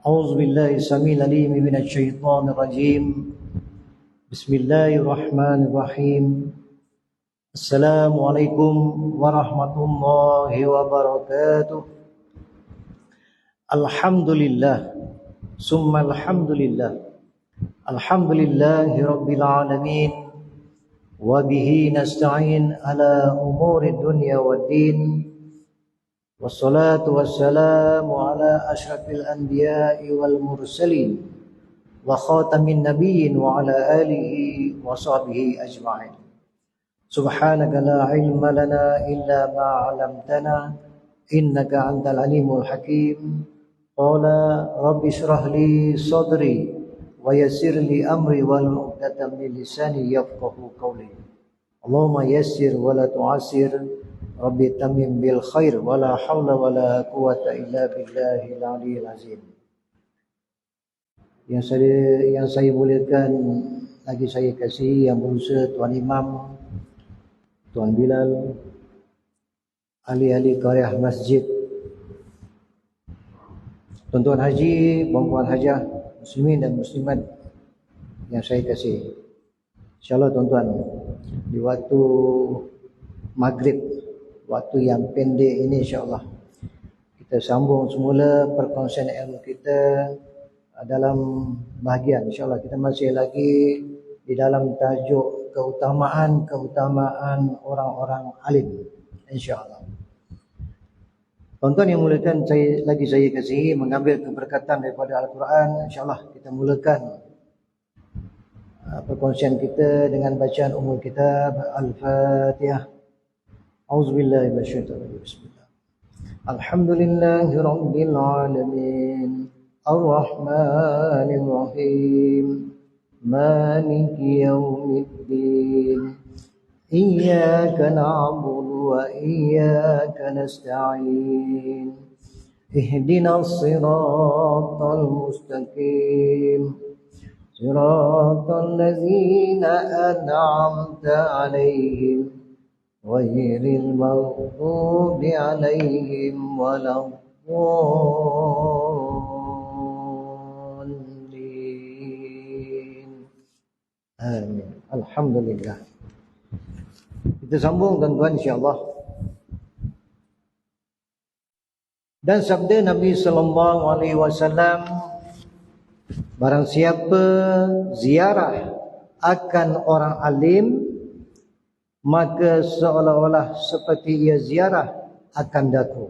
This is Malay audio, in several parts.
أعوذ بالله السميع العليم من الشيطان الرجيم. بسم الله الرحمن الرحيم. السلام عليكم ورحمة الله وبركاته. الحمد لله ثم الحمد لله. الحمد لله رب العالمين وبه نستعين على أمور الدنيا والدين. والصلاة والسلام على أشرف الأنبياء والمرسلين وخاتم النبيين وعلى آله وصحبه أجمعين. سبحانك لا علم لنا إلا ما علمتنا إنك أنت العليم الحكيم. قال رب اشرح لي صدري ويسر لي أمري واحلل عقدة من لساني يفقهوا قولي. اللهم يسر ولا تعسر Rabbi tamim bil khair wala haula wala quwata illa billahil aliyil azim. Yang saya muliakan, lagi saya kasih yang berusaha Tuan Imam, Tuan Bilal, ahli-ahli qaryah masjid, tuan-tuan haji, puan-puan hajah, muslimin dan muslimat yang saya kasih. InsyaAllah tuan-tuan, di waktu maghrib, waktu yang pendek ini insyaAllah kita sambung semula perkongsian ilmu kita dalam bahagian. InsyaAllah kita masih lagi di dalam tajuk keutamaan orang-orang alim, insyaAllah. Tuan-tuan yang mulakan, saya kasih mengambil keberkatan daripada Al-Quran. InsyaAllah kita mulakan perkongsian kita dengan bacaan umul kitab Al-Fatihah. أعوذ بالله من الشيطان الرجيم. بسم الله. الحمد لله رب العالمين الرحمن الرحيم مالك يوم الدين إياك نعبد وإياك نستعين اهدنا الصراط المستقيم صراط الذين أنعمت عليهم غير المغضوب عليهم ولا الضالين. Amin. Alhamdulillah. Kita sambung tuan-tuan insya-Allah. Dan sabda Nabi sallallahu alaihi wasallam, barang siapa ziarah akan orang alim, maka seolah-olah seperti ia ziarah akan daku.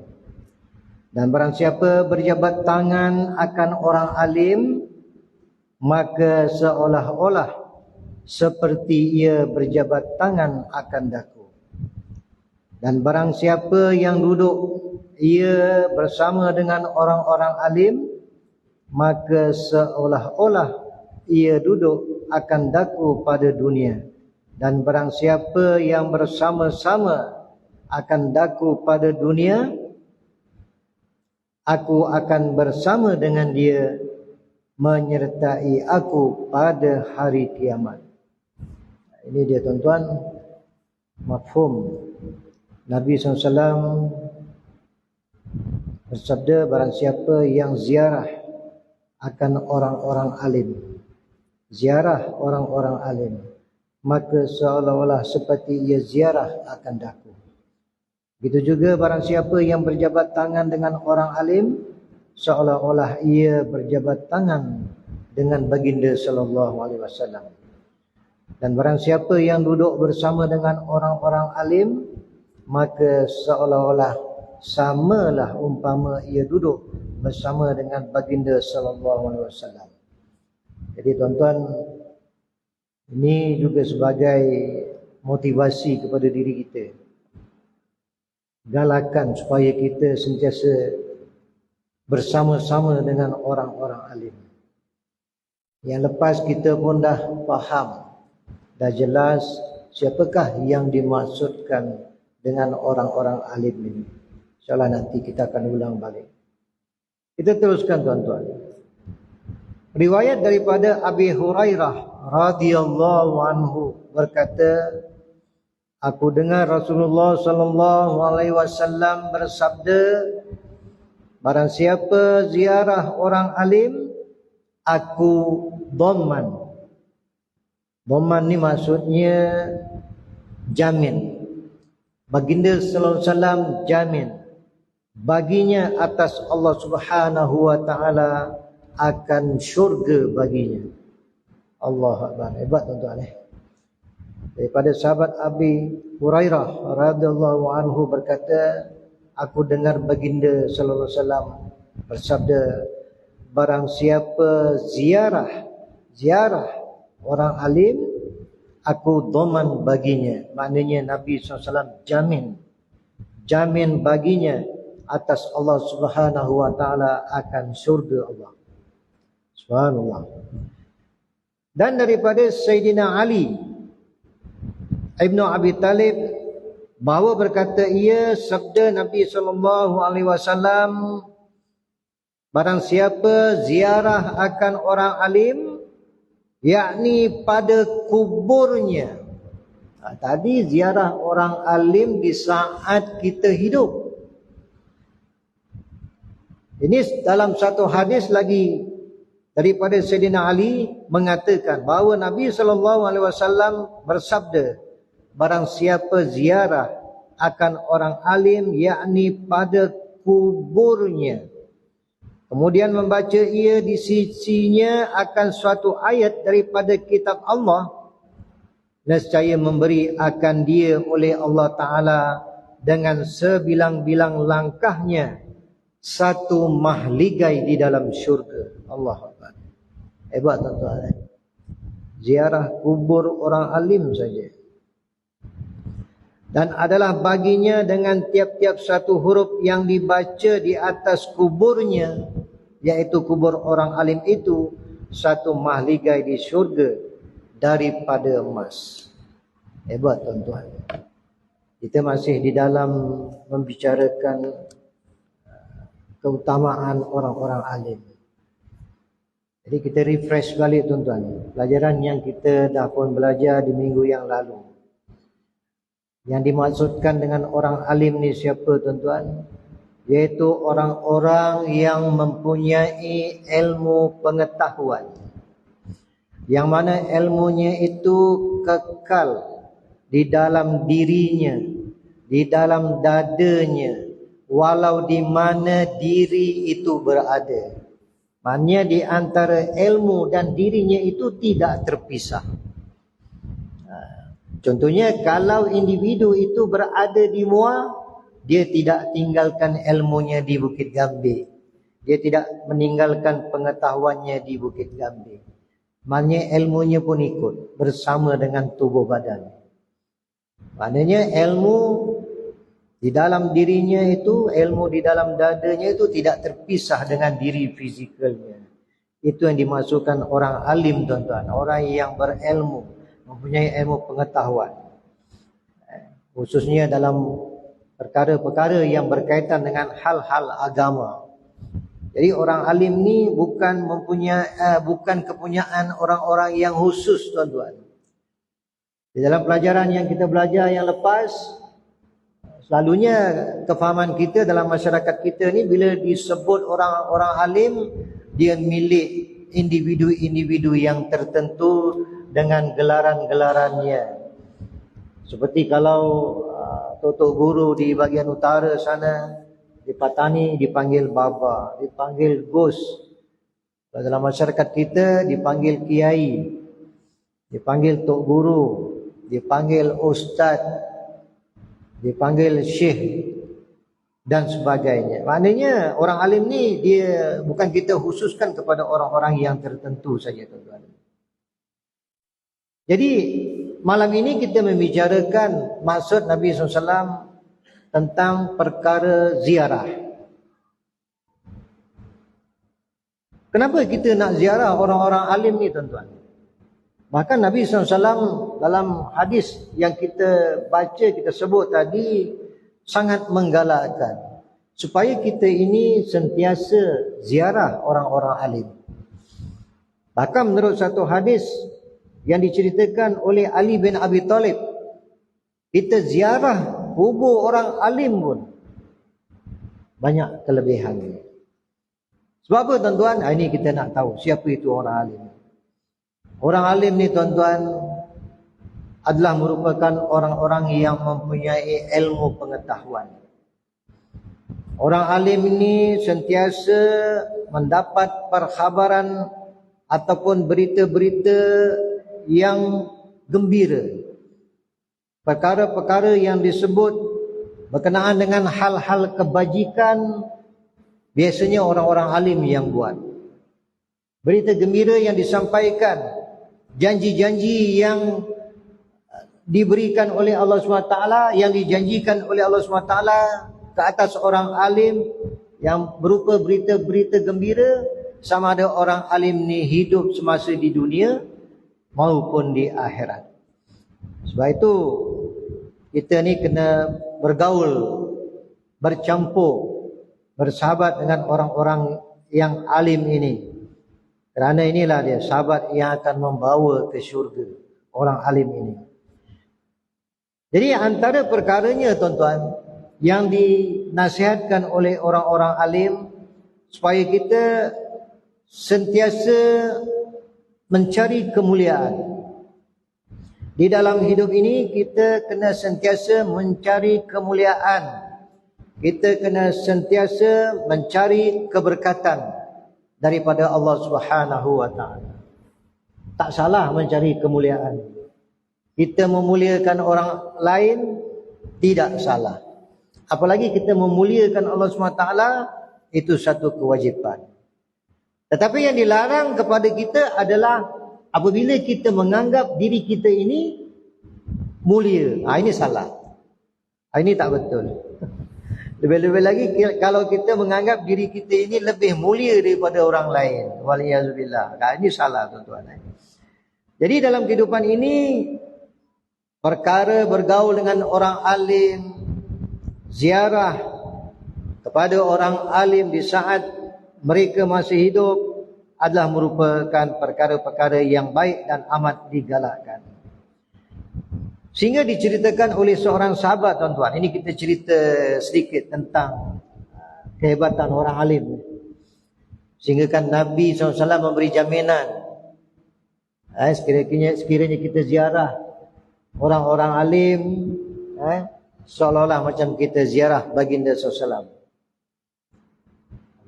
Dan barang siapa berjabat tangan akan orang alim, maka seolah-olah seperti ia berjabat tangan akan daku. Dan barang siapa yang duduk ia bersama dengan orang-orang alim, maka seolah-olah ia duduk akan daku pada dunia. Dan barang siapa yang bersama-sama akan daku pada dunia, aku akan bersama dengan dia menyertai aku pada hari kiamat. Ini dia tuan-tuan, mafhum. Nabi SAW bersabda, barang siapa yang ziarah akan orang-orang alim, ziarah orang-orang alim, maka seolah-olah seperti ia ziarah akan daku. Begitu juga barang siapa yang berjabat tangan dengan orang alim, seolah-olah ia berjabat tangan dengan baginda sallallahu alaihi wasallam. Dan barang siapa yang duduk bersama dengan orang-orang alim, maka seolah-olah samalah umpama ia duduk bersama dengan baginda sallallahu alaihi wasallam. Jadi tuan-tuan, ini juga sebagai motivasi kepada diri kita. Galakan supaya kita sentiasa bersama-sama dengan orang-orang alim. Yang lepas kita pun dah faham, dah jelas siapakah yang dimaksudkan dengan orang-orang alim ini. InsyaAllah nanti kita akan ulang balik. Kita teruskan tuan-tuan. Riwayat daripada Abi Hurairah radhiyallahu anhu berkata, Aku dengar Rasulullah sallallahu alaihi wasallam bersabda, barang siapa ziarah orang alim, aku dhaman. Dhaman ni maksudnya jamin. Baginda sallallahu alaihi wasallam jamin baginya atas Allah Subhanahu wa taala akan syurga baginya. Allahu akbar. Hebat tuan-tuan. Daripada sahabat Abi Hurairah radhiyallahu anhu berkata, aku dengar baginda sallallahu alaihi wasallam bersabda, barang siapa ziarah orang alim, aku dhaman baginya. Maknanya Nabi SAW jamin baginya atas Allah Subhanahu wa taala akan syurga Allah. Subhanallah. Dan daripada Sayyidina Ali Ibnu Abi Talib bahawa berkata ia sabda Nabi sallallahu alaihi wasallam, barang siapa ziarah akan orang alim, yakni pada kuburnya. Tadi ziarah orang alim di saat kita hidup. Ini dalam satu hadis lagi daripada Sayyidina Ali mengatakan bahawa Nabi SAW bersabda, barang siapa ziarah akan orang alim, yakni pada kuburnya, kemudian membaca ia di sisinya akan suatu ayat daripada kitab Allah, nescaya memberi akan dia oleh Allah Ta'ala dengan sebilang-bilang langkahnya satu mahligai di dalam syurga. Allah Akbar. Hebat tuan-tuan. Ziarah kubur orang alim saja. Dan adalah baginya dengan tiap-tiap satu huruf yang dibaca di atas kuburnya, yaitu kubur orang alim itu, satu mahligai di syurga daripada emas. Hebat tuan-tuan. Kita masih di dalam membicarakan keutamaan orang-orang alim. Jadi kita refresh balik tuan-tuan pelajaran yang kita dah pun belajar di minggu yang lalu. Yang dimaksudkan dengan orang alim ni siapa tuan-tuan? Iaitu orang-orang yang mempunyai ilmu pengetahuan, yang mana ilmunya itu kekal di dalam dirinya, di dalam dadanya, walau di mana diri itu berada. Maknanya di antara ilmu dan dirinya itu tidak terpisah. Contohnya kalau individu itu berada di Muar, dia tidak tinggalkan ilmunya di Bukit Gambir. Dia tidak meninggalkan pengetahuannya di Bukit Gambir. Maknanya ilmunya pun ikut bersama dengan tubuh badan. Maknanya ilmu di dalam dirinya itu, ilmu di dalam dadanya itu tidak terpisah dengan diri fizikalnya. Itu yang dimaksudkan orang alim tuan-tuan. Orang yang berilmu, mempunyai ilmu pengetahuan. Khususnya dalam perkara-perkara yang berkaitan dengan hal-hal agama. Jadi orang alim ni bukan kepunyaan orang-orang yang khusus tuan-tuan. Di dalam pelajaran yang kita belajar yang lepas, selalunya kefahaman kita dalam masyarakat kita ni bila disebut orang-orang alim, dia milik individu-individu yang tertentu dengan gelaran-gelarannya. Seperti kalau Tok Guru di bahagian utara sana, di Patani dipanggil Baba, dipanggil Gus. Dalam masyarakat kita dipanggil Kiai, dipanggil Tok Guru, dipanggil Ustaz, dipanggil Syekh dan sebagainya. Maknanya orang alim ni dia bukan kita khususkan kepada orang-orang yang tertentu saja tuan-tuan. Jadi malam ini kita membicarakan maksud Nabi SAW tentang perkara ziarah. Kenapa kita nak ziarah orang-orang alim ni tuan-tuan? Bahkan Nabi SAW dalam hadis yang kita baca, kita sebut tadi, sangat menggalakkan supaya kita ini sentiasa ziarah orang-orang alim. Bahkan menurut satu hadis yang diceritakan oleh Ali bin Abi Talib kita ziarah kubur orang alim pun banyak kelebihan. Sebab apa tuan-tuan? Ini kita nak tahu siapa itu orang alim. Orang alim ni tuan-tuan adalah merupakan orang-orang yang mempunyai ilmu pengetahuan. Orang alim ini sentiasa mendapat perkhabaran ataupun berita-berita yang gembira. Perkara-perkara yang disebut berkenaan dengan hal-hal kebajikan biasanya orang-orang alim yang buat. Berita gembira yang disampaikan, janji-janji yang diberikan oleh Allah SWT, yang dijanjikan oleh Allah SWT ke atas orang alim yang berupa berita-berita gembira, sama ada orang alim ni hidup semasa di dunia maupun di akhirat. Sebab itu kita ni kena bergaul, bercampur, bersahabat dengan orang-orang yang alim ini. Kerana inilah dia sahabat yang akan membawa ke syurga, orang alim ini. Jadi antara perkaranya tuan-tuan yang dinasihatkan oleh orang-orang alim supaya kita sentiasa mencari kemuliaan. Di dalam hidup ini kita kena sentiasa mencari kemuliaan. Kita kena sentiasa mencari keberkatan daripada Allah Subhanahu wa taala. Tak salah mencari kemuliaan. Kita memuliakan orang lain tidak salah. Apalagi kita memuliakan Allah SWT, itu satu kewajipan. Tetapi yang dilarang kepada kita adalah apabila kita menganggap diri kita ini mulia. Ini salah. Ini tak betul. Lebih-lebih lagi kalau kita menganggap diri kita ini lebih mulia daripada orang lain. Waliyazubillah. Ini salah tuan-tuan. Jadi dalam kehidupan ini, perkara bergaul dengan orang alim, ziarah kepada orang alim di saat mereka masih hidup adalah merupakan perkara-perkara yang baik dan amat digalakkan. Sehingga diceritakan oleh seorang sahabat tuan-tuan. Ini kita cerita sedikit tentang kehebatan orang alim. Sehingga kan Nabi SAW memberi jaminan. Sekiranya kita ziarah orang-orang alim, seolah-olah macam kita ziarah baginda SAW.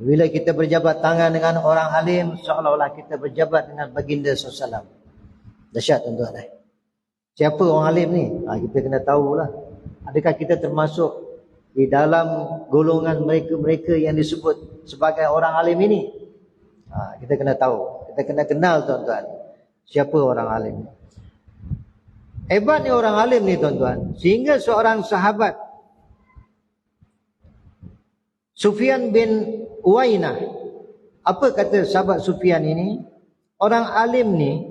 Bila kita berjabat tangan dengan orang alim, seolah-olah kita berjabat dengan baginda SAW. Dahsyat tuan-tuan. Siapa orang alim ni? Kita kena tahulah. Adakah kita termasuk di dalam golongan mereka-mereka yang disebut sebagai orang alim ini? Kita kena tahu. Kita kena kenal tuan-tuan. Siapa orang alim ni? Hebatnya orang alim ni tuan-tuan. Sehingga seorang sahabat, Sufyan bin Uwainah. Apa kata sahabat Sufyan ini? Orang alim ni,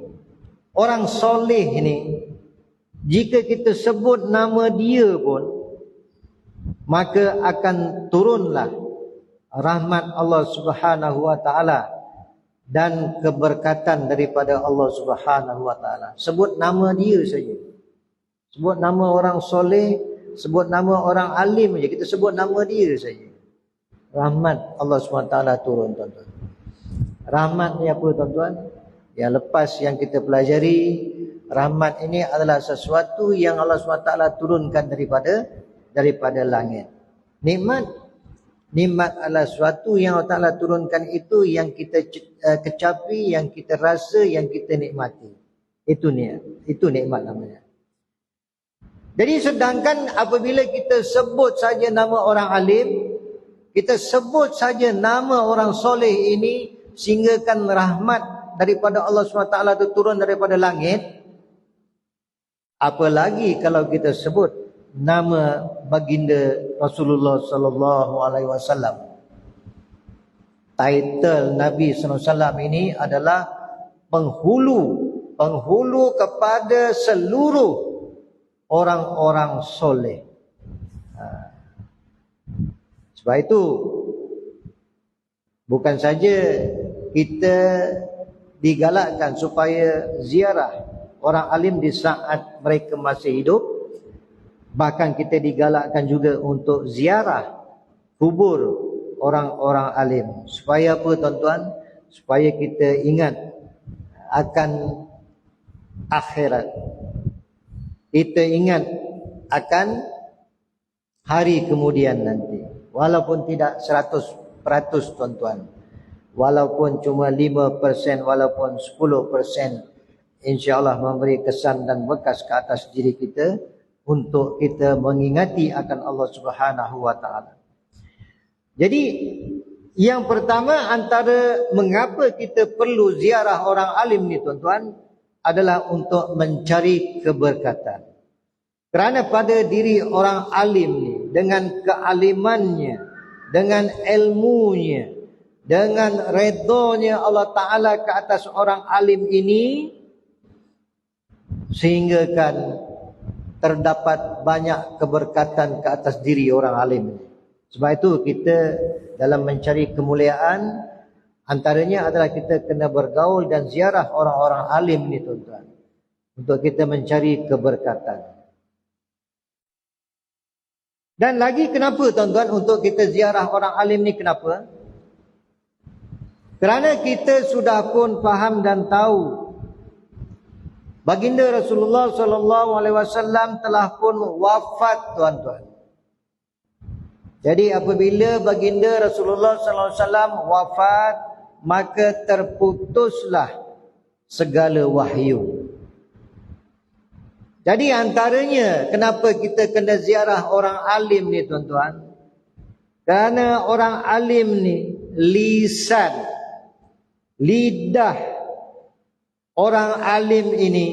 orang soleh ni, jika kita sebut nama dia pun, maka akan turunlah rahmat Allah Subhanahu wa taala dan keberkatan daripada Allah Subhanahu wa taala. Sebut nama dia saja. Sebut nama orang soleh, sebut nama orang alim saja. Kita sebut nama dia saja. Rahmat Allah SWT turun tuan-tuan. Rahmat ni apa tuan-tuan? Yang lepas yang kita pelajari, rahmat ini adalah sesuatu yang Allah SWT turunkan daripada langit. Nikmat adalah sesuatu yang Allah Ta'ala turunkan itu yang kita kecapi, yang kita rasa, yang kita nikmati. Itu nikmat namanya. Jadi sedangkan apabila kita sebut saja nama orang alim, kita sebut saja nama orang soleh ini, sehinggakan rahmat daripada Allah SWT itu turun daripada langit. Apalagi kalau kita sebut nama baginda Rasulullah sallallahu alaihi wasallam. Title Nabi sallallahu alaihi wasallam ini adalah penghulu kepada seluruh orang-orang soleh. Sebab itu bukan saja kita digalakkan supaya ziarah orang alim di saat mereka masih hidup, Bahkan kita digalakkan juga untuk ziarah kubur orang-orang alim. Supaya apa tuan-tuan? Supaya kita ingat akan akhirat. Kita ingat akan hari kemudian nanti. Walaupun tidak 100% tuan-tuan. Walaupun cuma 5%, walaupun 10%, insya-Allah memberi kesan dan bekas ke atas diri kita untuk kita mengingati akan Allah Subhanahu wa taala. Jadi yang pertama antara mengapa kita perlu ziarah orang alim ni tuan-tuan adalah untuk mencari keberkatan. Kerana pada diri orang alim ni dengan kealimannya, dengan ilmunya, dengan redanya Allah Ta'ala ke atas orang alim ini, sehinggakan terdapat banyak keberkatan ke atas diri orang alim. Sebab itu kita dalam mencari kemuliaan, antaranya adalah kita kena bergaul dan ziarah orang-orang alim ni tuan-tuan, untuk kita mencari keberkatan. Dan lagi kenapa tuan-tuan untuk kita ziarah orang alim ni, kenapa? Kerana kita sudah pun faham dan tahu baginda Rasulullah SAW telah pun wafat tuan-tuan. Jadi apabila baginda Rasulullah SAW wafat, maka terputuslah segala wahyu. Jadi antaranya kenapa kita kena ziarah orang alim ni tuan-tuan? Kerana orang alim ni lisan, lidah orang alim ini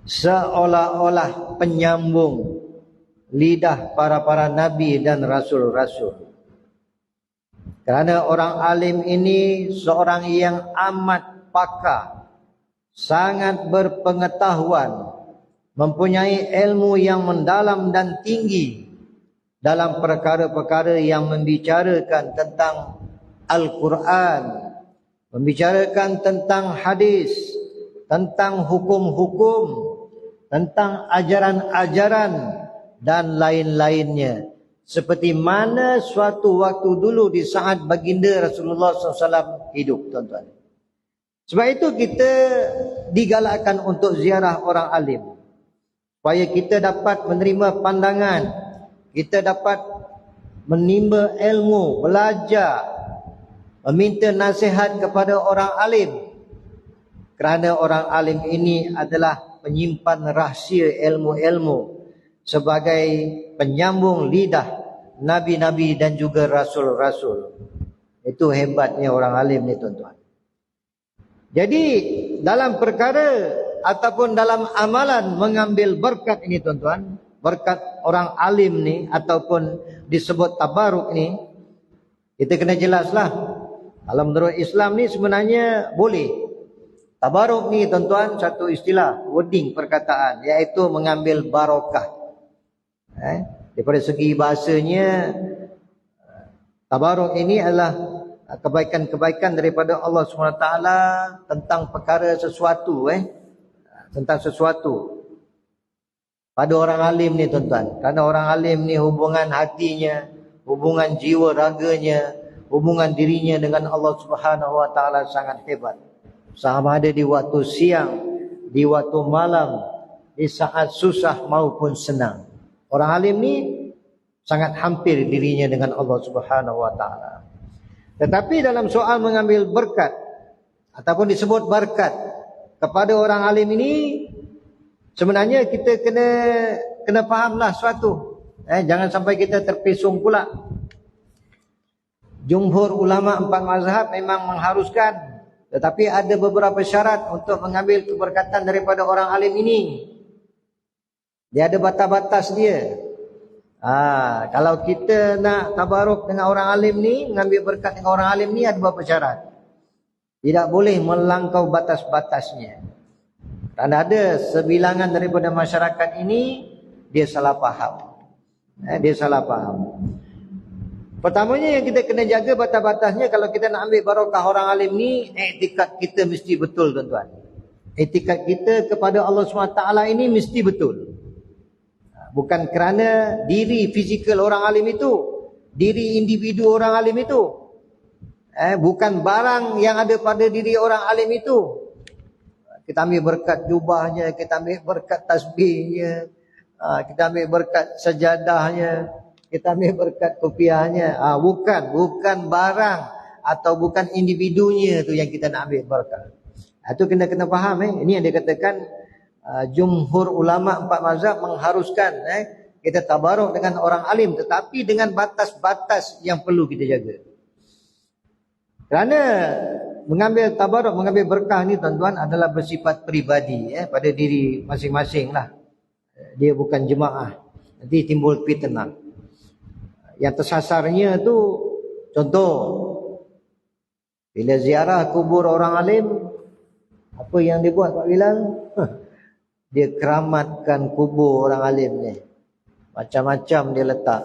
seolah-olah penyambung lidah para nabi dan rasul-rasul. Kerana orang alim ini seorang yang amat pakar, sangat berpengetahuan, mempunyai ilmu yang mendalam dan tinggi dalam perkara-perkara yang membicarakan tentang Al-Quran, membicarakan tentang hadis, tentang hukum-hukum, tentang ajaran-ajaran dan lain-lainnya. Seperti mana suatu waktu dulu di saat baginda Rasulullah SAW hidup tuan-tuan. Sebab itu kita digalakkan untuk ziarah orang alim, supaya kita dapat menerima pandangan, kita dapat menimba ilmu, belajar, meminta nasihat kepada orang alim. Kerana orang alim ini adalah penyimpan rahsia ilmu-ilmu, sebagai penyambung lidah nabi-nabi dan juga rasul-rasul. Itu hebatnya orang alim ni tuan-tuan. Jadi dalam perkara ataupun dalam amalan mengambil berkat ini tuan-tuan, berkat orang alim ni ataupun disebut tabaruk ni, kita kena jelaslah. Kalau menurut Islam ni sebenarnya boleh. Tabaruk ni tuan-tuan satu istilah, wording perkataan, iaitu mengambil barakah. Daripada segi bahasanya, tabaruk ini adalah kebaikan-kebaikan daripada Allah SWT tentang perkara sesuatu, tentang sesuatu pada orang alim ni tuan-tuan. Kerana orang alim ni hubungan hatinya, hubungan jiwa raganya, hubungan dirinya dengan Allah Subhanahu Wa Taala sangat hebat. Sama ada di waktu siang, di waktu malam, di saat susah maupun senang. Orang alim ni sangat hampir dirinya dengan Allah Subhanahu Wa Taala. Tetapi dalam soal mengambil berkat ataupun disebut berkat kepada orang alim ini, sebenarnya kita kena fahamlah suatu. Jangan sampai kita terpesong pula. Jumhur ulama 4 mazhab memang mengharuskan, tetapi ada beberapa syarat untuk mengambil keberkatan daripada orang alim ini. Dia ada batas-batas dia. Kalau kita nak tabaruk dengan orang alim ni, mengambil berkat dengan orang alim ni, ada beberapa syarat. Tidak boleh melangkau batas-batasnya. Kerana ada sebilangan daripada masyarakat ini, dia salah faham. Dia salah faham. Pertamanya yang kita kena jaga batas-batasnya, kalau kita nak ambil barakah orang alim ni, iktikad kita mesti betul tuan-tuan. Iktikad kita kepada Allah SWT ini mesti betul. Bukan kerana diri fizikal orang alim itu, diri individu orang alim itu, bukan barang yang ada pada diri orang alim itu. Kita ambil berkat jubahnya, kita ambil berkat tasbihnya, kita ambil berkat sajadahnya, kita ambil berkat kopiahnya. Bukan barang atau bukan individunya tu yang kita nak ambil berkat. Itu kena faham. Ini yang dikatakan jumhur ulama 4 mazhab mengharuskan kita tabaruk dengan orang alim, tetapi dengan batas-batas yang perlu kita jaga. Kerana mengambil tabaruk, mengambil berkah ni tuan-tuan adalah bersifat peribadi pada diri masing-masing lah. Dia bukan jemaah. Nanti timbul fitnah. Yang tersasarnya tu, contoh, bila ziarah kubur orang alim, apa yang dia buat Pak Bilal? Dia keramatkan kubur orang alim ni. Macam-macam dia letak.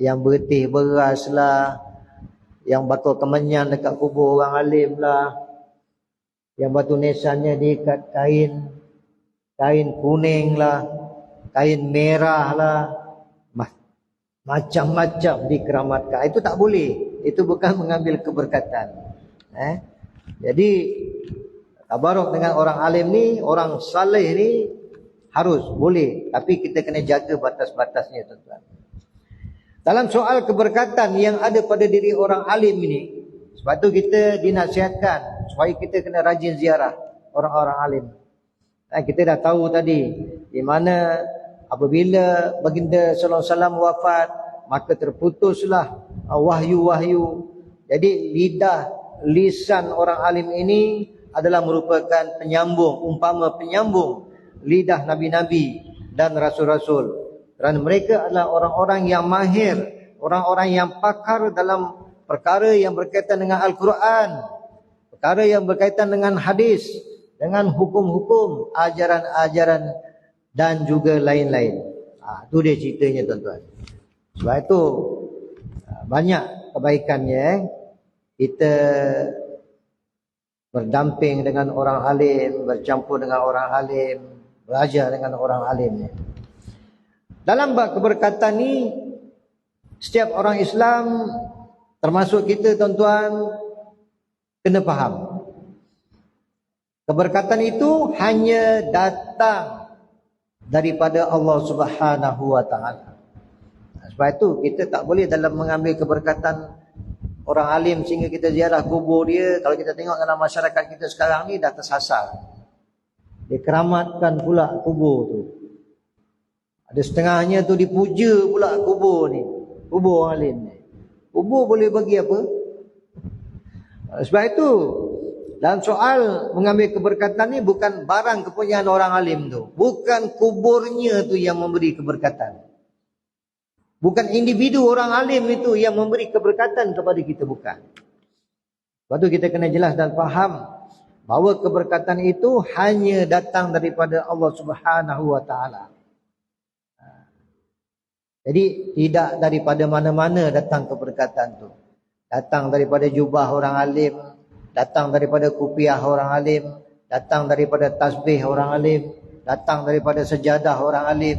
Yang bertih beras lah, yang batu kemenyan dekat kubur orang alim lah, yang batu nisannya diikat kain kuning lah, kain merah lah, macam-macam dikeramatkan. Itu tak boleh. Itu bukan mengambil keberkatan. Jadi tabaruk dengan orang alim ni, orang saleh ni harus boleh, tapi kita kena jaga batas-batasnya tuan-tuan. Dalam soal keberkatan yang ada pada diri orang alim ini, sebab tu kita dinasihatkan supaya kita kena rajin ziarah orang-orang alim. Kita dah tahu tadi di mana apabila baginda sallallahu alaihi wasallam wafat, maka terputuslah wahyu-wahyu. Jadi lisan orang alim ini adalah merupakan penyambung, umpama penyambung lidah nabi-nabi dan rasul-rasul. Kerana mereka adalah orang-orang yang mahir, orang-orang yang pakar dalam perkara yang berkaitan dengan Al-Quran, perkara yang berkaitan dengan hadis, dengan hukum-hukum, ajaran-ajaran dan juga lain-lain. Itu dia ceritanya tuan-tuan. Sebab itu banyak kebaikannya kita berdamping dengan orang alim, bercampur dengan orang alim, belajar dengan orang alimnya. Dalam bab keberkatan ni, setiap orang Islam termasuk kita tuan-tuan kena faham. Keberkatan itu hanya datang daripada Allah Subhanahu wa taala. Sebab itu kita tak boleh dalam mengambil keberkatan orang alim sehingga kita ziarah kubur dia. Kalau kita tengok dalam masyarakat kita sekarang ni dah tersasar. Dikeramatkan pula kubur tu. Ada setengahnya tu dipuja pula kubur ni. Kubur orang alim ni. Kubur boleh bagi apa? Sebab itu dalam soal mengambil keberkatan ni bukan barang kepunyaan orang alim tu. Bukan kuburnya tu yang memberi keberkatan. Bukan individu orang alim itu yang memberi keberkatan kepada kita, bukan. Sebab tu kita kena jelas dan faham bahawa keberkatan itu hanya datang daripada Allah Subhanahu wa taala. Jadi tidak daripada mana-mana datang keberkatan tu. Datang daripada jubah orang alim, datang daripada kupiah orang alim, datang daripada tasbih orang alim, datang daripada sejadah orang alim.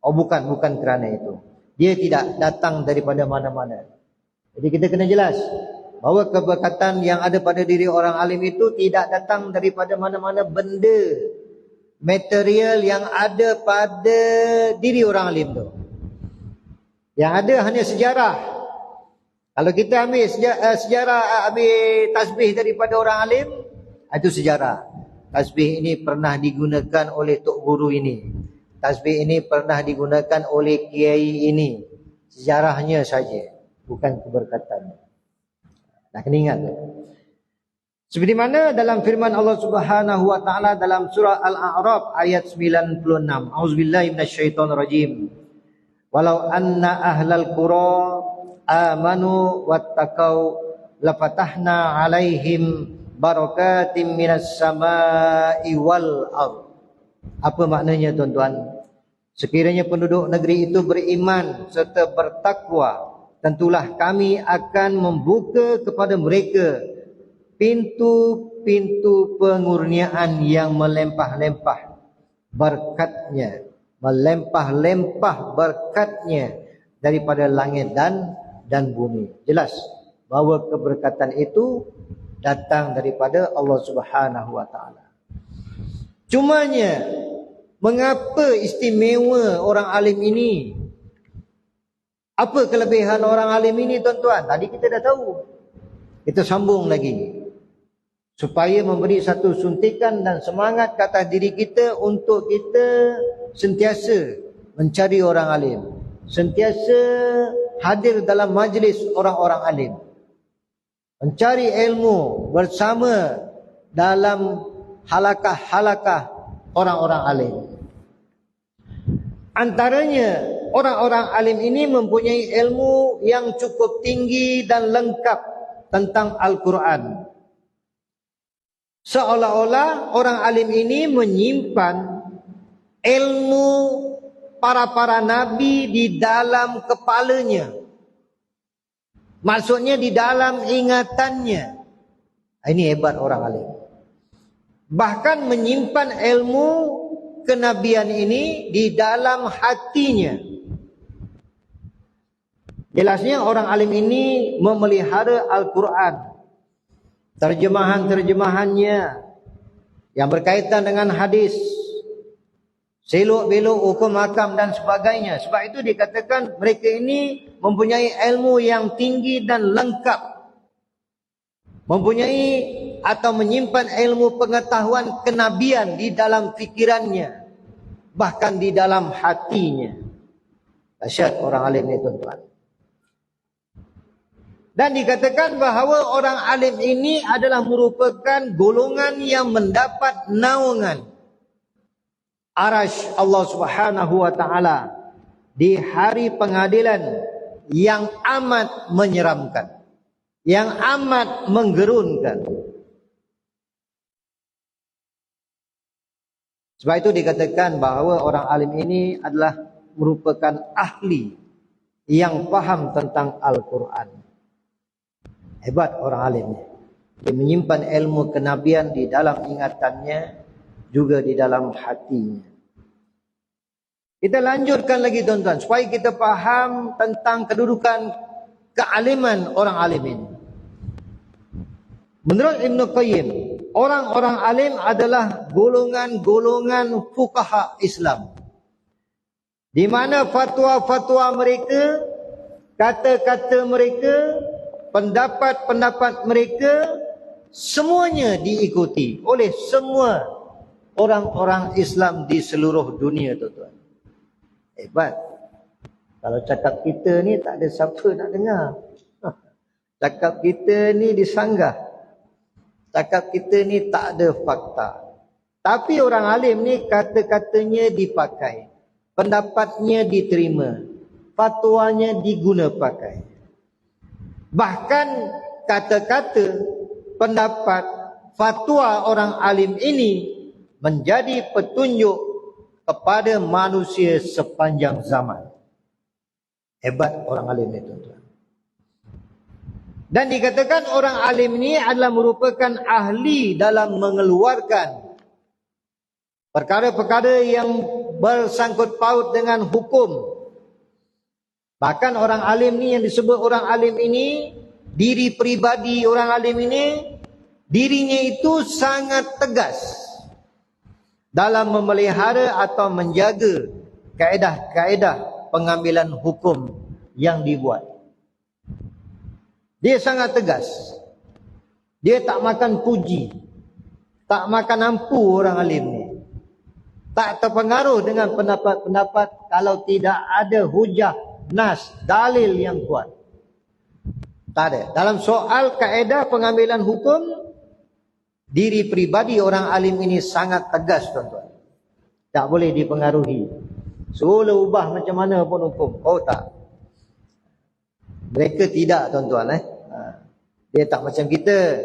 Bukan kerana itu. Dia tidak datang daripada mana-mana. Jadi kita kena jelas bahawa keberkatan yang ada pada diri orang alim itu tidak datang daripada mana-mana benda material yang ada pada diri orang alim tu. Yang ada hanya sejarah. Kalau kita ambil sejarah, ambil tasbih daripada orang alim, itu sejarah. Tasbih ini pernah digunakan oleh tok guru ini. Tasbih ini pernah digunakan oleh kiai ini. Sejarahnya saja, bukan keberkatannya. Nak kena ingat. Seperti mana dalam firman Allah Subhanahu wa taala dalam surah Al-A'raf ayat 96. Auzubillahi minasyaitonirrajim. Walau anna ahlal qura amanu wattaqau lafatahna alaihim barakatim minas samai wal ardh. Apa maknanya tuan-tuan? Sekiranya penduduk negeri itu beriman serta bertakwa, tentulah kami akan membuka kepada mereka pintu-pintu pengurniaan yang melempah-lempah berkatnya melempah-lempah berkatnya daripada langit dan bumi. Jelas bahawa keberkatan itu datang daripada Allah Subhanahu wa taala. Cumanya mengapa istimewa orang alim ini? Apa kelebihan orang alim ini tuan-tuan? Tadi kita dah tahu. Kita sambung lagi. Supaya memberi satu suntikan dan semangat ke atas diri kita untuk kita sentiasa mencari orang alim. Sentiasa hadir dalam majlis orang-orang alim. Mencari ilmu bersama dalam halakah-halakah orang-orang alim. Antaranya, orang-orang alim ini mempunyai ilmu yang cukup tinggi dan lengkap tentang Al-Quran. Seolah-olah orang alim ini menyimpan ilmu para nabi di dalam kepalanya. Maksudnya di dalam ingatannya. Ini hebat orang alim. Bahkan menyimpan ilmu kenabian ini di dalam hatinya. Jelasnya orang alim ini memelihara Al-Quran, terjemahan-terjemahannya yang berkaitan dengan hadis, selok-belok hukum hakam dan sebagainya. Sebab itu dikatakan mereka ini mempunyai ilmu yang tinggi dan lengkap. Mempunyai atau menyimpan ilmu pengetahuan kenabian di dalam fikirannya, bahkan di dalam hatinya. Dahsyat orang alim ini tuan-tuan. Dan dikatakan bahawa orang alim ini adalah merupakan golongan yang mendapat naungan Arasy Allah Subhanahu wa taala di hari pengadilan yang amat menyeramkan, yang amat menggerunkan. Sebab itu dikatakan bahawa orang alim ini adalah merupakan ahli yang faham tentang Al-Quran. Hebat orang alim ini. Dia menyimpan ilmu kenabian di dalam ingatannya, juga di dalam hatinya. Kita lanjutkan lagi tuan-tuan, supaya kita faham tentang kedudukan kealiman orang alim ini. Menurut Ibn Qayyim, orang-orang alim adalah golongan-golongan fuqaha Islam, di mana fatwa-fatwa mereka, kata-kata mereka, pendapat-pendapat mereka semuanya diikuti oleh semua orang-orang Islam di seluruh dunia, tuan-tuan. Hebat. Kalau cakap kita ni tak ada siapa nak dengar. Cakap kita ni disanggah. Cakap kita ni tak ada fakta. Tapi orang alim ni kata-katanya dipakai. Pendapatnya diterima. Fatwanya diguna pakai. Bahkan kata-kata, pendapat, fatwa orang alim ini menjadi petunjuk kepada manusia sepanjang zaman. Hebat orang alim itu, tuan-tuan. Dan dikatakan orang alim ini adalah merupakan ahli dalam mengeluarkan perkara-perkara yang bersangkut paut dengan hukum. Bahkan orang alim ni yang disebut orang alim ini, diri pribadi orang alim ini, dirinya itu sangat tegas dalam memelihara atau menjaga kaedah-kaedah pengambilan hukum yang dibuat. Dia sangat tegas. Dia tak makan puji, tak makan ampu orang alim ni. Tak terpengaruh dengan pendapat-pendapat kalau tidak ada hujah, nas, dalil yang kuat. Tak ada. Dalam soal kaedah pengambilan hukum, diri pribadi orang alim ini sangat tegas, tuan-tuan. Tak boleh dipengaruhi. Suruh ubah macam mana pun hukum. Oh tak. Mereka tidak, tuan-tuan. Dia tak macam kita.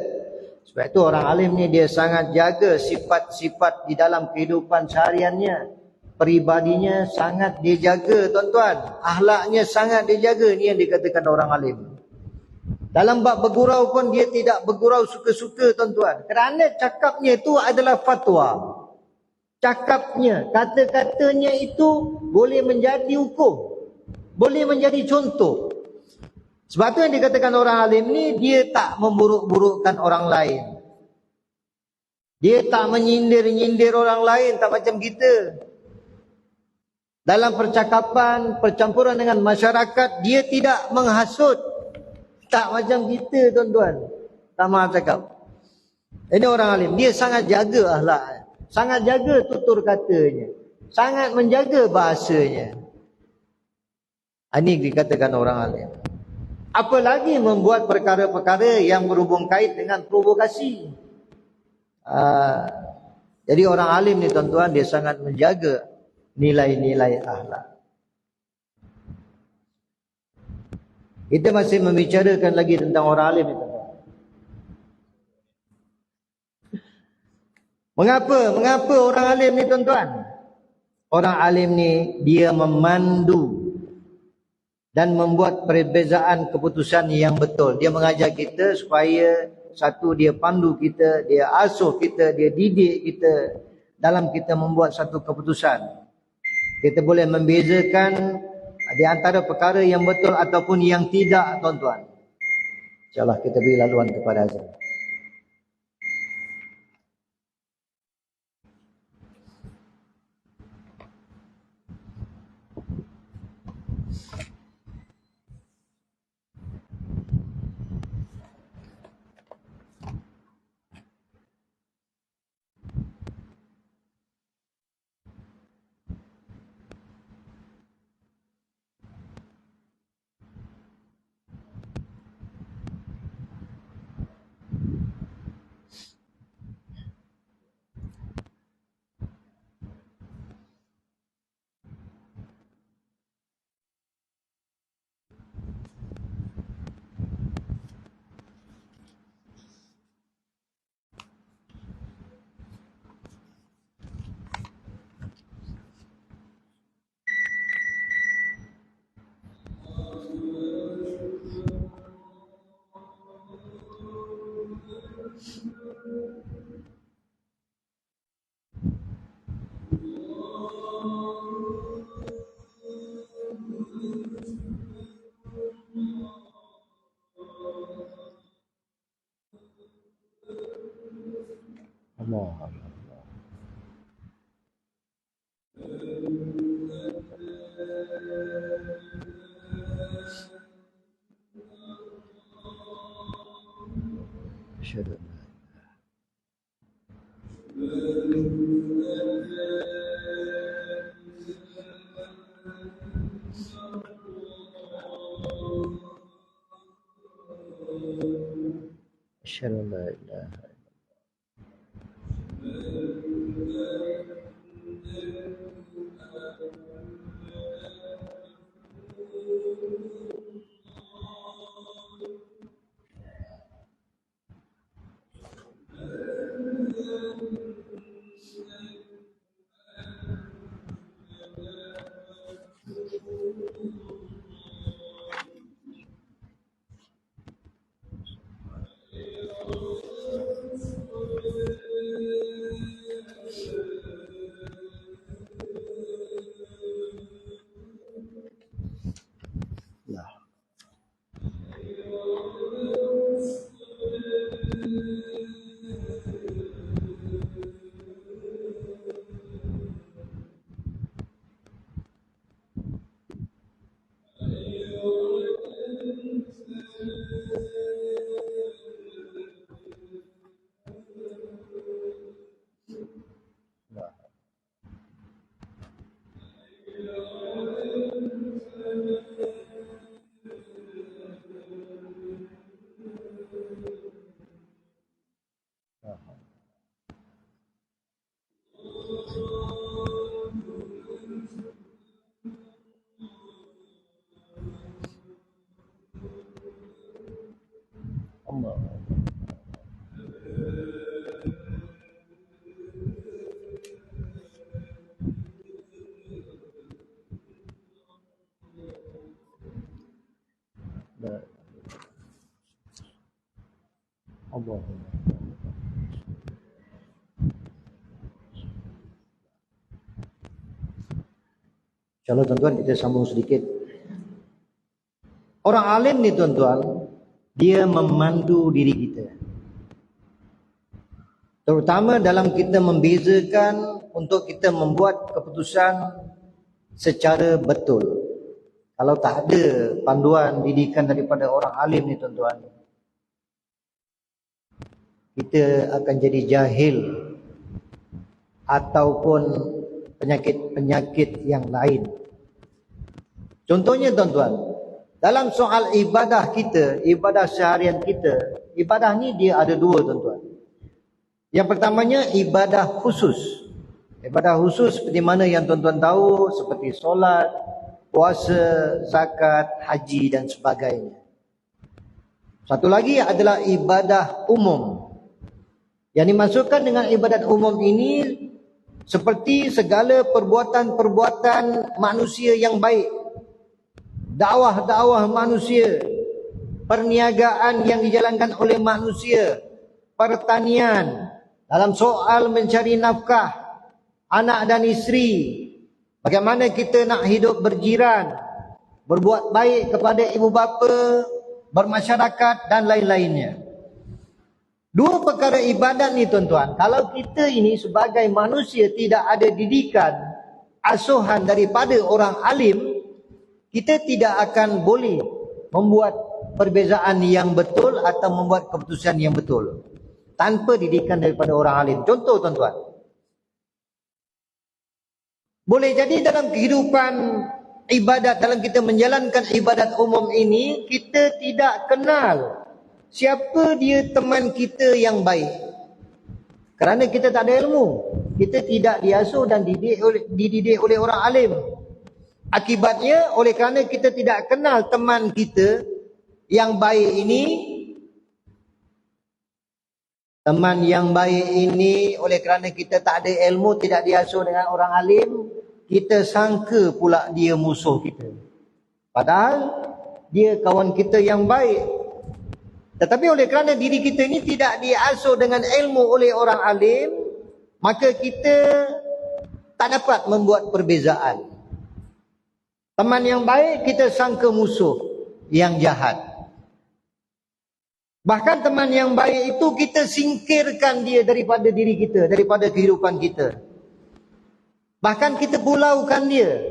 Sebab itu orang alim ni dia sangat jaga sifat-sifat di dalam kehidupan sehariannya. Peribadinya sangat dijaga, tuan-tuan. Akhlaknya sangat dijaga. Ni yang dikatakan orang alim. Dalam bab bergurau pun dia tidak bergurau suka-suka, tuan-tuan. Kerana cakapnya itu adalah fatwa. cakapnya, kata-katanya itu boleh menjadi hukum, boleh menjadi contoh. Sebab tu yang dikatakan orang alim ni, dia tak memburuk-burukkan orang lain. Dia tak menyindir-nyindir orang lain, tak macam kita. Dalam percakapan, percampuran dengan masyarakat, dia tidak menghasut. Tak macam kita, tuan-tuan. Tak maaf cakap. Ini orang alim, dia sangat jaga akhlak, sangat jaga tutur katanya, sangat menjaga bahasanya. Ini dikatakan orang alim. Apalagi membuat perkara-perkara yang berhubung kait dengan provokasi. Jadi orang alim ni tuan-tuan, dia sangat menjaga nilai-nilai akhlak. Kita masih membicarakan lagi tentang orang alim ni tuan-tuan. Mengapa orang alim ni tuan-tuan? Orang alim ni dia memandu dan membuat perbezaan keputusan yang betul. Dia mengajar kita supaya satu, dia pandu kita, dia asuh kita, dia didik kita dalam kita membuat satu keputusan. Kita boleh membezakan di antara perkara yang betul ataupun yang tidak, tuan-tuan. InsyaAllah kita beri laluan kepada azan. Allah. Asyhadu an la asyhadu an la ilaha illallah. Allah. La- Allah. InsyaAllah tuan-tuan kita sambung sedikit. Orang alim ni tuan-tuan, dia memandu diri kita. Terutama dalam kita membezakan untuk kita membuat keputusan secara betul. Kalau tak ada panduan didikan daripada orang alim ni tuan-tuan, kita akan jadi jahil ataupun penyakit-penyakit yang lain. Contohnya tuan-tuan, dalam soal ibadah kita, ibadah seharian kita, ibadah ni dia ada dua tuan-tuan. Yang pertamanya ibadah khusus. Ibadah khusus seperti mana yang tuan-tuan tahu, seperti solat, puasa, zakat, haji dan sebagainya. Satu lagi adalah ibadah umum. Yang dimaksudkan dengan ibadat umum ini seperti segala perbuatan-perbuatan manusia yang baik. Dakwah-dakwah manusia, perniagaan yang dijalankan oleh manusia, pertanian, dalam soal mencari nafkah, anak dan isteri, bagaimana kita nak hidup berjiran, berbuat baik kepada ibu bapa, bermasyarakat dan lain-lainnya. Dua perkara ibadat ni tuan-tuan, kalau kita ini sebagai manusia tidak ada didikan, asuhan daripada orang alim, kita tidak akan boleh membuat perbezaan yang betul atau membuat keputusan yang betul tanpa didikan daripada orang alim. Contoh tuan-tuan, boleh jadi dalam kehidupan ibadat, dalam kita menjalankan ibadat umum ini, kita tidak kenal siapa dia teman kita yang baik. Kerana kita tak ada ilmu, kita tidak diasuh dan dididik oleh orang alim. Akibatnya, oleh kerana kita tidak kenal teman kita yang baik ini, oleh kerana kita tak ada ilmu, tidak diasuh dengan orang alim, kita sangka pula dia musuh kita. Padahal dia kawan kita yang baik. Tetapi oleh kerana diri kita ini tidak diasuh dengan ilmu oleh orang alim, maka kita tak dapat membuat perbezaan. Teman yang baik kita sangka musuh yang jahat. Bahkan teman yang baik itu kita singkirkan dia daripada diri kita, daripada kehidupan kita. Bahkan kita pulaukan dia.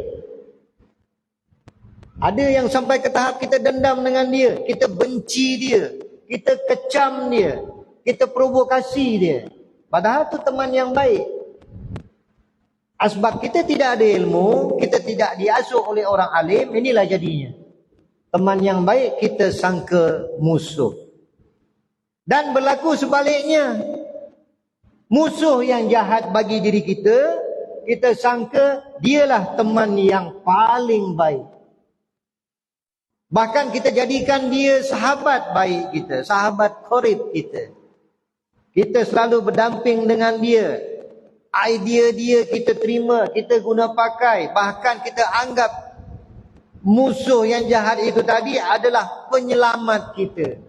Ada yang sampai ke tahap kita dendam dengan dia, kita benci dia, kita kecam dia, kita provokasi dia. Padahal itu teman yang baik. Sebab kita tidak ada ilmu, kita tidak diasuh oleh orang alim, inilah jadinya. Teman yang baik kita sangka musuh. Dan berlaku sebaliknya. Musuh yang jahat bagi diri kita, kita sangka dialah teman yang paling baik. Bahkan kita jadikan dia sahabat baik kita, sahabat qarib kita. Kita selalu berdamping dengan dia. Idea dia kita terima, kita guna pakai. Bahkan kita anggap musuh yang jahat itu tadi adalah penyelamat kita.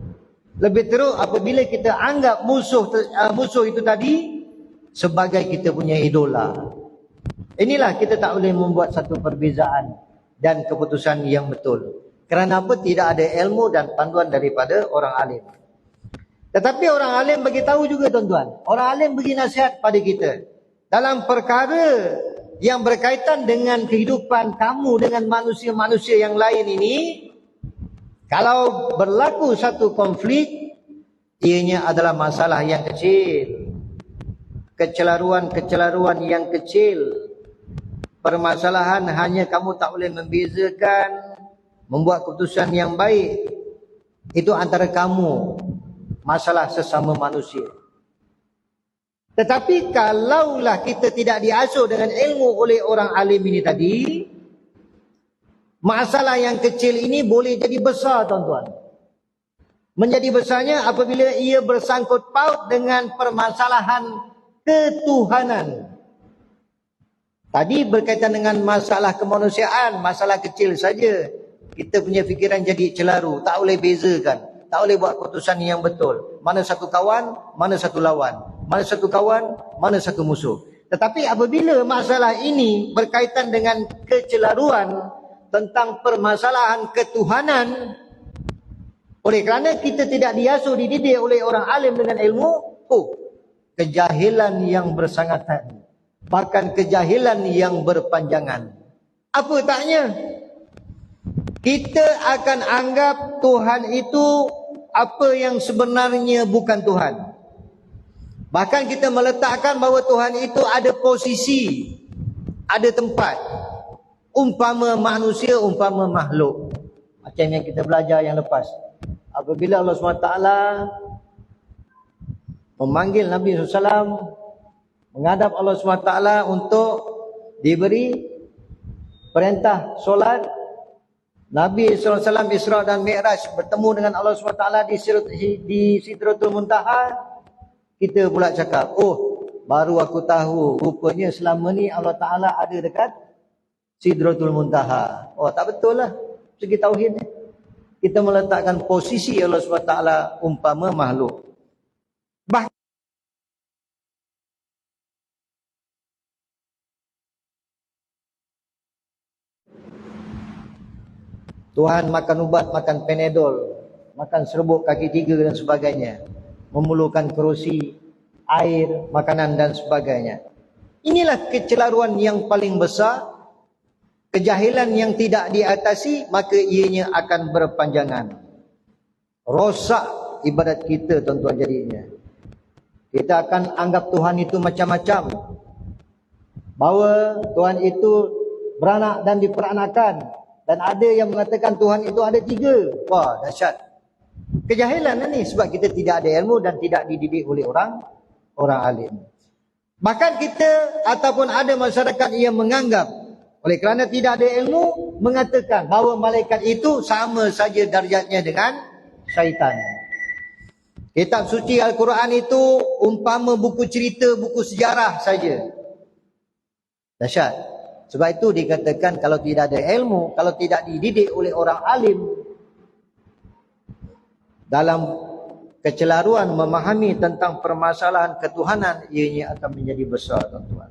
Lebih teruk apabila kita anggap musuh itu tadi sebagai kita punya idola. Inilah kita tak boleh membuat satu perbezaan dan keputusan yang betul. Kerana apa? Tidak ada ilmu dan panduan daripada orang alim. Tetapi orang alim bagi tahu juga tuan-tuan. Orang alim bagi nasihat pada kita. Dalam perkara yang berkaitan dengan kehidupan kamu dengan manusia-manusia yang lain ini, kalau berlaku satu konflik, ianya adalah masalah yang kecil. Kecelaruan yang kecil. Permasalahan hanya kamu tak boleh membezakan, membuat keputusan yang baik. Itu antara kamu, masalah sesama manusia. Tetapi kalaulah kita tidak diasuh dengan ilmu oleh orang alim ini tadi, masalah yang kecil ini boleh jadi besar tuan-tuan. Menjadi besarnya apabila ia bersangkut paut dengan permasalahan ketuhanan. Tadi berkaitan dengan masalah kemanusiaan, masalah kecil saja. Kita punya fikiran jadi celaru, tak boleh bezakan. Tak boleh buat keputusan yang betul. Mana satu kawan, mana satu lawan. Mana satu kawan, mana satu musuh. Tetapi apabila masalah ini berkaitan dengan kecelaruan tentang permasalahan ketuhanan, oleh kerana kita tidak diasuh dididik oleh orang alim dengan ilmu, kejahilan yang bersangatan, bahkan kejahilan yang berpanjangan. Apa taknya? Kita akan anggap Tuhan itu apa yang sebenarnya bukan Tuhan. Bahkan kita meletakkan bahawa Tuhan itu ada posisi, ada tempat. Umpama manusia, umpama makhluk. Macam yang kita belajar yang lepas. Apabila Allah SWT memanggil Nabi SAW, menghadap Allah SWT untuk diberi perintah solat, Nabi SAW Isra dan Mi'raj bertemu dengan Allah SWT di Sidratul Muntaha. Kita pula cakap, baru aku tahu rupanya selama ni Allah Ta'ala ada dekat Sidratul Muntaha. Tak betul lah segi tauhid ni. Kita meletakkan posisi Allah SWT umpama makhluk. Tuhan makan ubat, makan Panadol, makan serbuk kaki 3 dan sebagainya. Memerlukan kerusi, air, makanan dan sebagainya. Inilah kecelaruan yang paling besar. Kejahilan yang tidak diatasi, maka ianya akan berpanjangan. Rosak ibadat kita tuan-tuan jadinya. Kita akan anggap Tuhan itu macam-macam. Bahawa Tuhan itu beranak dan diperanakan. Dan ada yang mengatakan Tuhan itu ada 3. Wah, dahsyat. Kejahilan ni sebab kita tidak ada ilmu dan tidak dididik oleh orang alim. Bahkan kita ataupun ada masyarakat yang menganggap oleh kerana tidak ada ilmu mengatakan bahawa malaikat itu sama saja darjatnya dengan syaitan. Kitab suci Al-Quran itu umpama buku cerita, buku sejarah saja. Dahsyat. Sebab itu dikatakan kalau tidak ada ilmu, kalau tidak dididik oleh orang alim dalam kecelaruan memahami tentang permasalahan ketuhanan, ianya akan menjadi besar, tuan-tuan.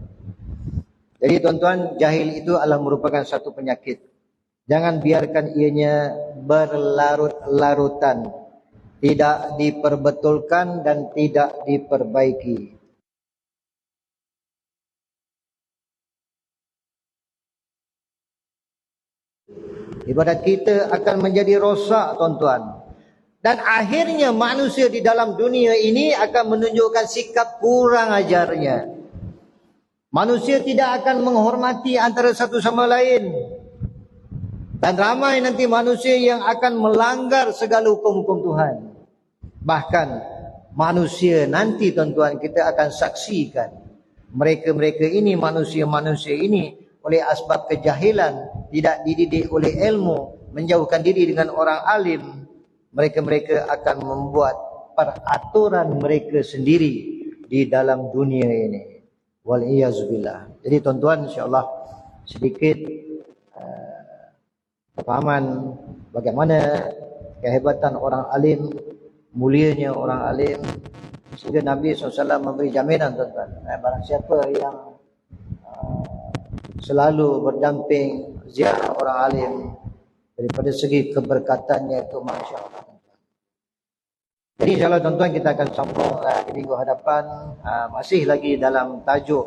Jadi tuan-tuan, jahil itu adalah merupakan satu penyakit. Jangan biarkan ianya berlarut-larutan, tidak diperbetulkan dan tidak diperbaiki. Ibadat kita akan menjadi rosak, tuan-tuan. Dan akhirnya manusia di dalam dunia ini akan menunjukkan sikap kurang ajarnya. Manusia tidak akan menghormati antara satu sama lain. Dan ramai nanti manusia yang akan melanggar segala hukum-hukum Tuhan. Bahkan manusia nanti, tuan-tuan, kita akan saksikan mereka-mereka ini, manusia-manusia ini, oleh asbab kejahilan, tidak dididik oleh ilmu, menjauhkan diri dengan orang alim, mereka-mereka akan membuat peraturan mereka sendiri di dalam dunia ini. Wal-iyazubillah. Jadi tuan-tuan, insyaAllah sedikit pemahaman bagaimana kehebatan orang alim, mulianya orang alim, sehingga Nabi SAW memberi jaminan, tuan-tuan. Barang siapa yang selalu berdamping ziarah orang alim, daripada segi keberkatannya itu, Masya Allah. Jadi insyaAllah tuan-tuan, kita akan sambung di minggu hadapan, masih lagi dalam tajuk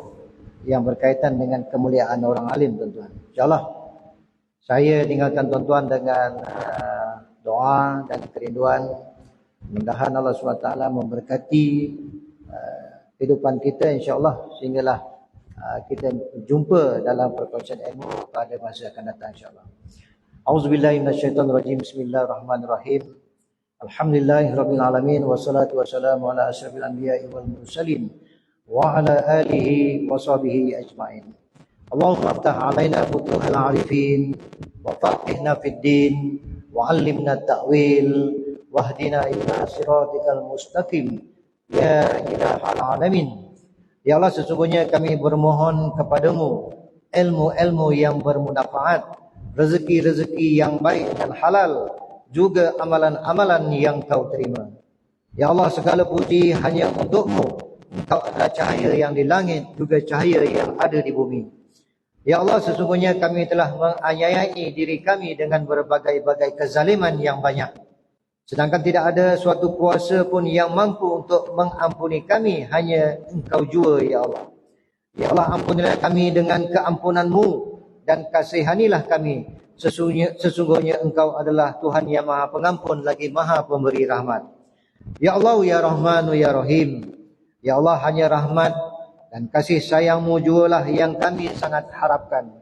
yang berkaitan dengan kemuliaan orang alim, tuan-tuan. InsyaAllah saya tinggalkan tuan-tuan dengan doa dan kerinduan. Mudah-mudahan Allah SWT memberkati kehidupan kita, insyaAllah, sehinggalah kita jumpa dalam perkongsian ilmu pada masa akan datang, insyaAllah. A'udzubillahi minasyaitonirrajim. Bismillahirrahmanirrahim. Alhamdulillahirabbil alamin, wassalatu wassalamu ala asyrafil anbiya'i wal mursalin wa ala alihi wa sahbihi ajma'in. Allahumma aftah 'alaina futuhal 'arifin wa faqihna fid din wa 'allimna ta'wil wahdina ila siratikal mustaqim ya ilahal alamin. Ya Allah, sesungguhnya kami bermohon kepadamu ilmu-ilmu yang bermanfaat, rezeki-rezeki yang baik dan halal, juga amalan-amalan yang kau terima. Ya Allah, segala puji hanya untuk-Mu. Engkau adalah cahaya yang di langit, juga cahaya yang ada di bumi. Ya Allah, sesungguhnya kami telah menganiayai diri kami dengan berbagai-bagai kezaliman yang banyak. Sedangkan tidak ada suatu kuasa pun yang mampu untuk mengampuni kami, hanya Engkau jua, Ya Allah. Ya Allah, ampunilah kami dengan keampunan-Mu dan kasihanilah kami. Sesungguhnya Engkau adalah Tuhan yang Maha Pengampun lagi Maha Pemberi rahmat. Ya Allah, Ya Rahmanu, Ya Rahim. Ya Allah, hanya rahmat dan kasih sayang-Mu jualah yang kami sangat harapkan.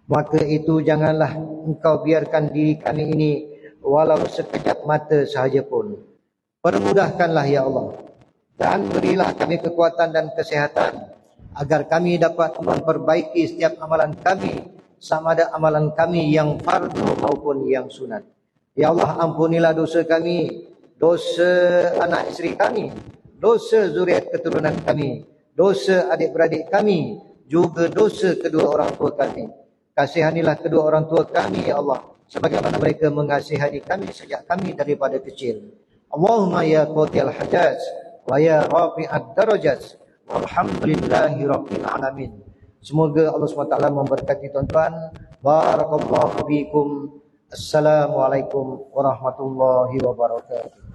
Maka itu janganlah Engkau biarkan diri kami ini walau sekejap mata sahaja pun. Permudahkanlah ya Allah, dan berilah kami kekuatan dan kesehatan agar kami dapat memperbaiki setiap amalan kami, sama ada amalan kami yang fardu maupun yang sunat. Ya Allah, ampunilah dosa kami, dosa anak isteri kami, dosa zuriat keturunan kami, dosa adik-beradik kami, juga dosa kedua orang tua kami. Kasihanilah kedua orang tua kami, ya Allah, sebagaimana mereka mengasihani kami sejak kami daripada kecil. Allahumma ya qadiyal hajaz wa ya rafi'ad darajat, walhamdulillahi rabbil alamin. Semoga Allah SWT memberkati tuan-tuan. Barakallahu fiikum. Assalamualaikum warahmatullahi wabarakatuh.